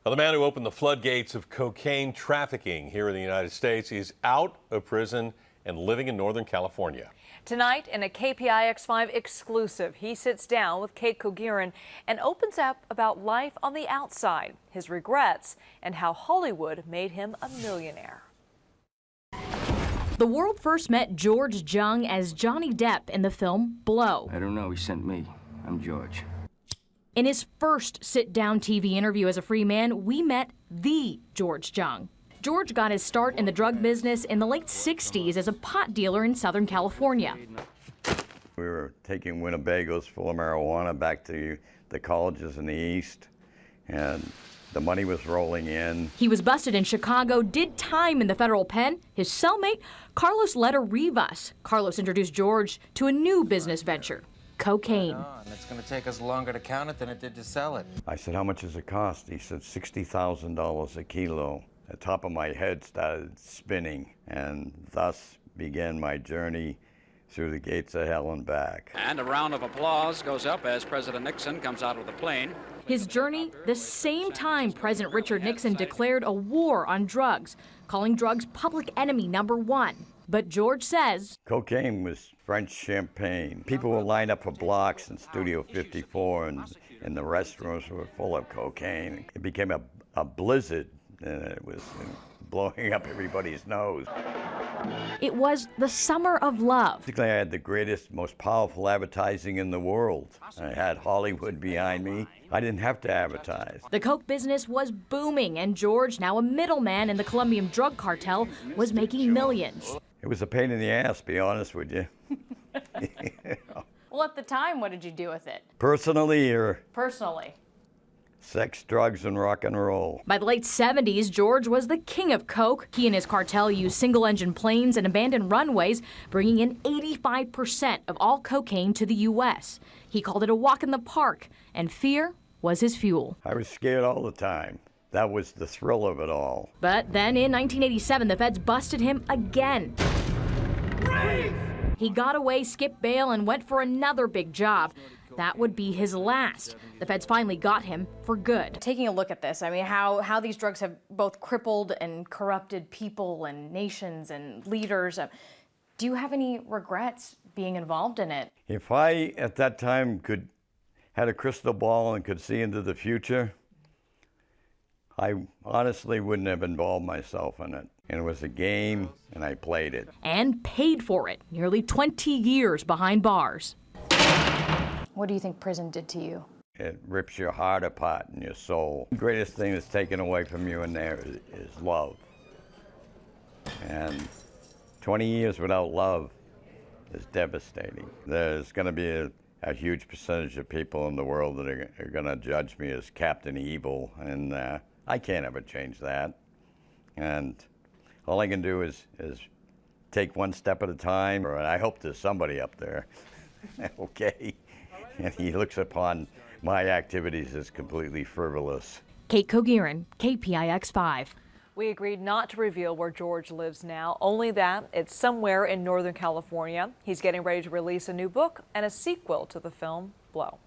Well, the man who opened the floodgates of cocaine trafficking here in the United States is out of prison and living in Northern California. Tonight, in a KPIX-5 exclusive, he sits down with Cate Cauguiran and opens up about life on the outside, his regrets, and how Hollywood made him a millionaire. The world first met George Jung as Johnny Depp in the film Blow. I don't know, he sent me. I'm George. In his first sit-down TV interview as a free man, we met the George Jung. George got his start in the drug business in the late 60s as a pot dealer in Southern California. We were taking Winnebagos full of marijuana back to the colleges in the East, and the money was rolling in. He was busted in Chicago, did time in the federal pen. His cellmate, Carlos Letta Rivas. Carlos introduced George to a new business venture, cocaine. It's going to take us longer to count it than it did to sell it. I said, how much does it cost? He said, $60,000 a kilo. The top of my head started spinning, and thus began my journey through the gates of hell and back. And a round of applause goes up as President Nixon comes out of the plane. His journey, the same time President Richard Nixon declared a war on drugs, calling drugs public enemy #1. But George says cocaine was French champagne. People would line up for blocks in Studio 54, and the restrooms were full of cocaine. It became a blizzard, and it was blowing up everybody's nose. It was the summer of love. Basically, I had the greatest, most powerful advertising in the world. I had Hollywood behind me. I didn't have to advertise. The coke business was booming, and George, now a middleman in the Colombian drug cartel, was making millions. It was a pain in the ass, be honest with you. Well, at the time, what did you do with it? Personally, or Personally. sex, drugs, and rock and roll. By the late 70s, George was the king of coke. He and his cartel used single-engine planes and abandoned runways, bringing in 85% of all cocaine to the U.S. He called it a walk in the park, and fear was his fuel. I was scared all the time. That was the thrill of it all. But then in 1987, the feds busted him again. Freeze! He got away, skipped bail, and went for another big job. That would be his last. The feds finally got him for good. Taking a look at this, I mean, how these drugs have both crippled and corrupted people and nations and leaders. Do you have any regrets being involved in it? If I, at that time, had a crystal ball and could see into the future, I honestly wouldn't have involved myself in it. And it was a game, and I played it. And paid for it, nearly 20 years behind bars. What do you think prison did to you? It rips your heart apart and your soul. The greatest thing that's taken away from you in there is love. And 20 years without love is devastating. There's going to be a huge percentage of people in the world that are going to judge me as Captain Evil, and I can't ever change that. And all I can do is take one step at a time, or I hope there's somebody up there, okay? And he looks upon my activities as completely frivolous. Cate Cauguiran, KPIX-5. We agreed not to reveal where George lives now, only that it's somewhere in Northern California. He's getting ready to release a new book and a sequel to the film Blow.